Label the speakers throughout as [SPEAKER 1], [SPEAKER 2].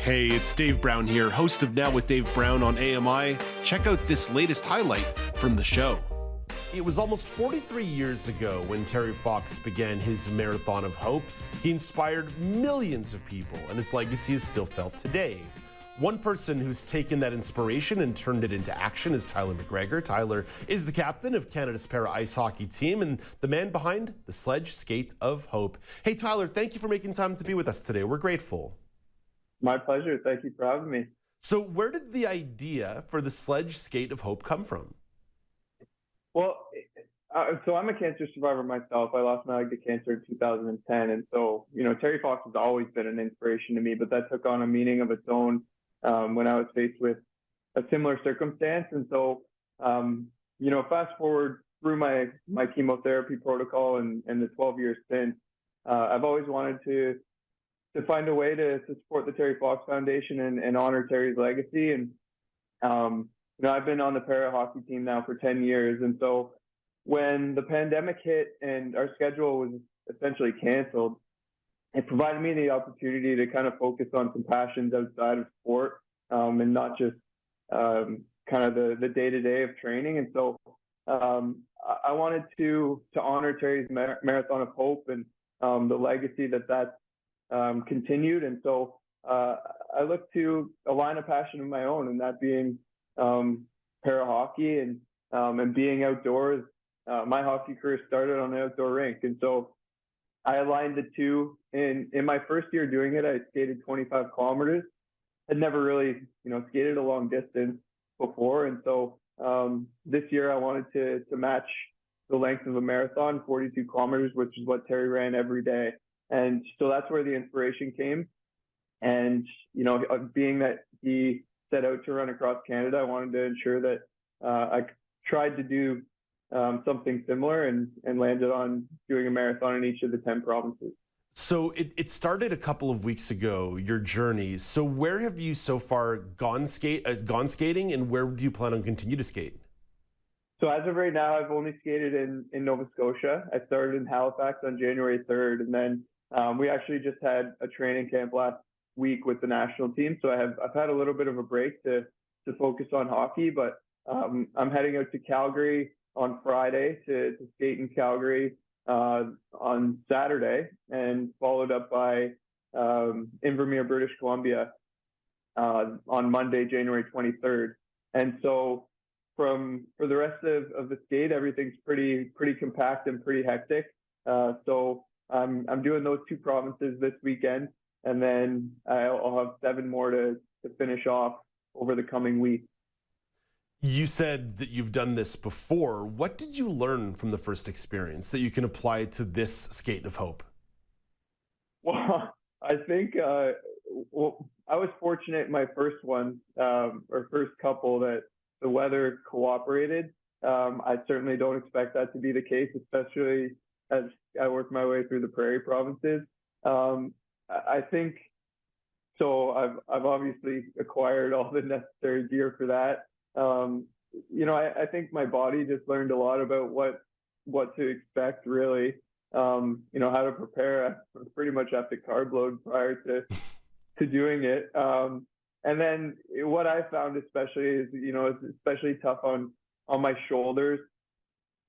[SPEAKER 1] Hey, it's Dave Brown here, host of Now with Dave Brown on AMI. Check out this latest highlight from the show. It was almost 43 years ago when Terry Fox began his Marathon of Hope. He inspired millions of people, and his legacy is still felt today. One person who's taken that inspiration and turned it into action is Tyler McGregor. Tyler is the captain of Canada's para ice hockey team and the man behind the Sledge Skate of Hope. Hey, Tyler, thank you for making time to be with us today. We're grateful.
[SPEAKER 2] My pleasure. Thank you for having me.
[SPEAKER 1] So where did the idea for the Sledge Skate of Hope come from?
[SPEAKER 2] Well, so I'm a cancer survivor myself. I lost my leg to cancer in 2010. And so, Terry Fox has always been an inspiration to me, but that took on a meaning of its own when I was faced with a similar circumstance. And so, fast forward through my chemotherapy protocol and the 12 years since, I've always wanted to find a way to support the Terry Fox Foundation and honor Terry's legacy. And, I've been on the para hockey team now for 10 years. And so when the pandemic hit and our schedule was essentially canceled, it provided me the opportunity to kind of focus on some passions outside of sport and not just kind of the day-to-day of training. And so I wanted to honor Terry's Marathon of Hope and the legacy that's continued. And so I looked to align a passion of my own, and that being para hockey and being outdoors. My hockey career started on an outdoor rink. And so I aligned the two. In my first year doing it, I skated 25 kilometers. I'd never really, skated a long distance before. And so this year I wanted to match the length of a marathon, 42 kilometers, which is what Terry ran every day. And so that's where the inspiration came. And, being that he set out to run across Canada, I wanted to ensure that I tried to do something similar and landed on doing a marathon in each of the 10 provinces.
[SPEAKER 1] So it started a couple of weeks ago, your journey. So where have you so far gone skating, and where do you plan on continue to skate?
[SPEAKER 2] So as of right now, I've only skated in Nova Scotia. I started in Halifax on January 3rd, and then we actually just had a training camp last week with the national team. So I've had a little bit of a break to focus on hockey, but I'm heading out to Calgary on Friday to skate in Calgary on Saturday, and followed up by Invermere, British Columbia on Monday, January 23rd. And so for the rest of the skate, everything's pretty compact and pretty hectic. So I'm doing those two provinces this weekend, and then I'll have 7 more to finish off over the coming week.
[SPEAKER 1] You said that you've done this before. What did you learn from the first experience that you can apply to this Skate of Hope?
[SPEAKER 2] Well, I think I was fortunate in my first one, or first couple, that the weather cooperated. I certainly don't expect that to be the case, especially as I work my way through the prairie provinces. I think so. I've obviously acquired all the necessary gear for that. I think my body just learned a lot about what to expect, really. How to prepare. I pretty much have to carb load prior to doing it. And then what I found especially is, it's especially tough on my shoulders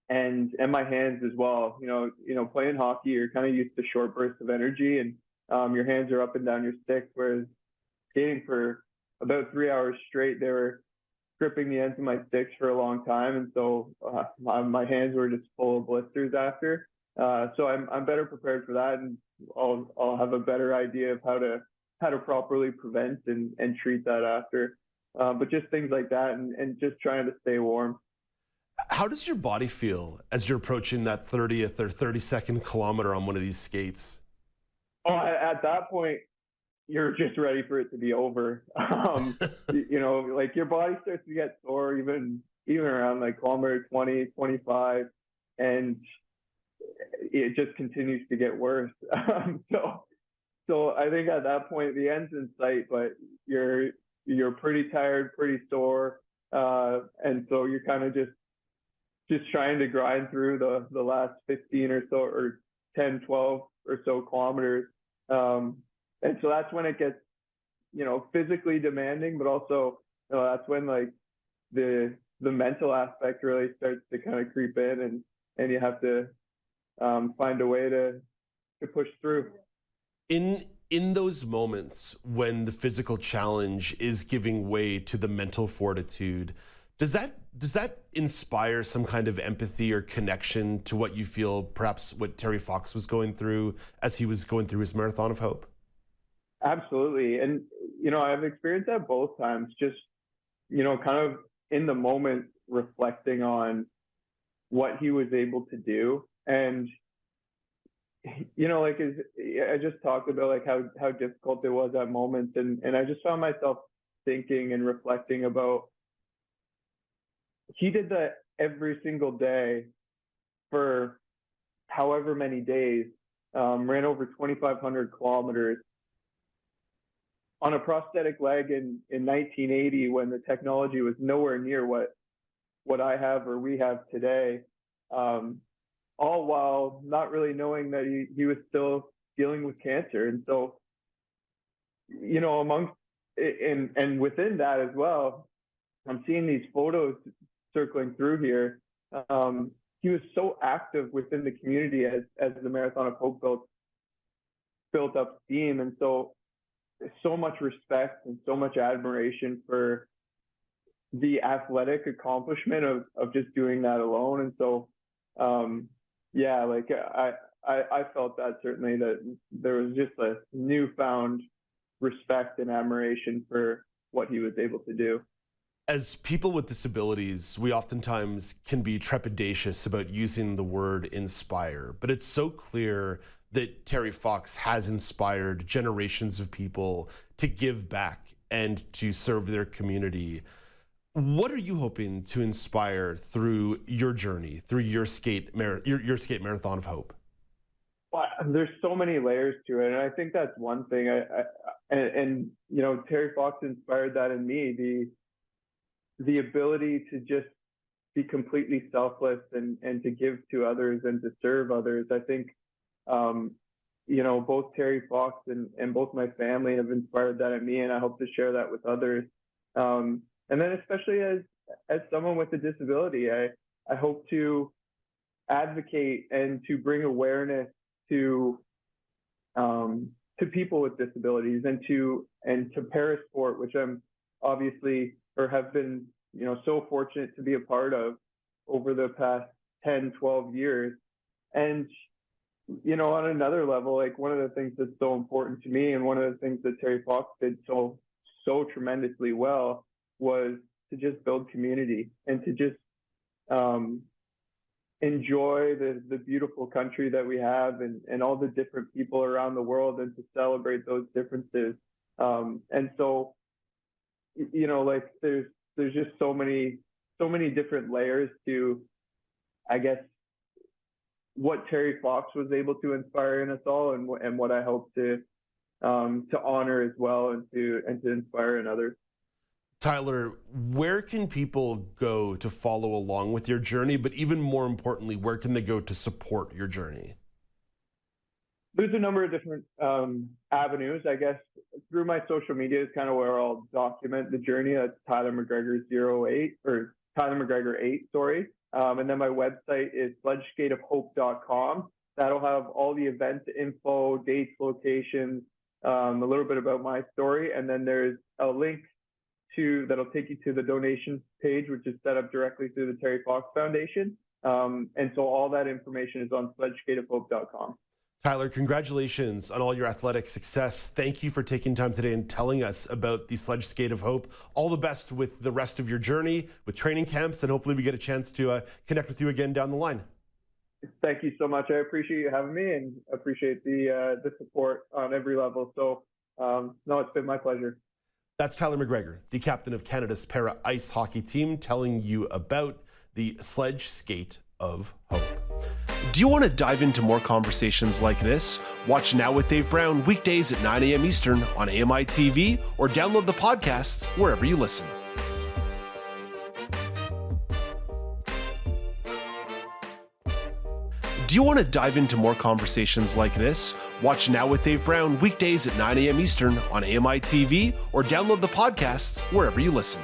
[SPEAKER 2] and my hands as well. Playing hockey, you're kind of used to short bursts of energy, and your hands are up and down your stick, whereas skating for about 3 hours straight, they were gripping the ends of my sticks for a long time. And so my hands were just full of blisters after. So I'm better prepared for that, and I'll have a better idea of how to properly prevent and treat that after. But just things like that, and just trying to stay warm.
[SPEAKER 1] How does your body feel as you're approaching that 30th or 32nd kilometer on one of these skates?
[SPEAKER 2] Oh, at that point, you're just ready for it to be over. Like your body starts to get sore even around like kilometer 20, 25, and it just continues to get worse. So I think at that point the end's in sight, but you're pretty tired, pretty sore, and so you're kind of just trying to grind through the last 15 or so, or 10, 12 or so kilometers. And so that's when it gets physically demanding, but also, that's when like the mental aspect really starts to kind of creep in, and you have to find a way to push through.
[SPEAKER 1] In those moments when the physical challenge is giving way to the mental fortitude, does that inspire some kind of empathy or connection to what you feel, perhaps what Terry Fox was going through as he was going through his marathon of hope?
[SPEAKER 2] Absolutely. And, I've experienced that both times, just, kind of in the moment reflecting on what he was able to do. And, like I just talked about like how difficult it was at moments. And I just found myself thinking and reflecting about, he did that every single day for however many days, ran over 2,500 kilometers on a prosthetic leg in 1980, when the technology was nowhere near what I have or we have today, all while not really knowing that he was still dealing with cancer. And so, amongst and within that as well, I'm seeing these photos circling through here. He was so active within the community as the Marathon of Hope built up steam. And so much respect and so much admiration for the athletic accomplishment of just doing that alone. And so, like I felt that certainly, that there was just a newfound respect and admiration for what he was able to do.
[SPEAKER 1] As people with disabilities, we oftentimes can be trepidatious about using the word inspire, but it's so clear that Terry Fox has inspired generations of people to give back and to serve their community. What are you hoping to inspire through your journey, through your skate marathon of hope?
[SPEAKER 2] Well, there's so many layers to it, and I think that's one thing. Terry Fox inspired that in me, the ability to just be completely selfless and to give to others and to serve others. I think, both Terry Fox and both my family have inspired that in me, and I hope to share that with others. And then especially as someone with a disability, I hope to advocate and to bring awareness to people with disabilities, and to parasport, which I'm obviously, or have been, so fortunate to be a part of over the past 10, 12 years. And, on another level, like one of the things that's so important to me, and one of the things that Terry Fox did so tremendously well, was to just build community and to just enjoy the beautiful country that we have, and all the different people around the world, and to celebrate those differences. And so, like there's just so many different layers to, I guess, what Terry Fox was able to inspire in us all, and what I hope to honor as well, and to inspire in others.
[SPEAKER 1] Tyler, where can people go to follow along with your journey, but even more importantly, where can they go to support your journey?
[SPEAKER 2] There's a number of different avenues, I guess. Through my social media is kind of where I'll document the journey. That's Tyler McGregor 08, or Tyler McGregor 8, sorry. And then my website is sledgeskateofhope.com. That'll have all the event info, dates, locations, a little bit about my story. And then there's a link that'll take you to the donation page, which is set up directly through the Terry Fox Foundation. And so all that information is on sledgeskateofhope.com.
[SPEAKER 1] Tyler, congratulations on all your athletic success. Thank you for taking time today and telling us about the Sledge Skate of Hope. All the best with the rest of your journey, with training camps, and hopefully we get a chance to connect with you again down the line.
[SPEAKER 2] Thank you so much. I appreciate you having me, and appreciate the support on every level. So, no, it's been my pleasure.
[SPEAKER 1] That's Tyler McGregor, the captain of Canada's para ice hockey team, telling you about the Sledge Skate of Hope. Do you want to dive into more conversations like this? Watch Now with Dave Brown weekdays at 9 a.m. Eastern on AMI.TV, or download the podcasts wherever you listen. Do you want to dive into more conversations like this? Watch Now with Dave Brown weekdays at 9 a.m. Eastern on AMI TV or download the podcasts wherever you listen.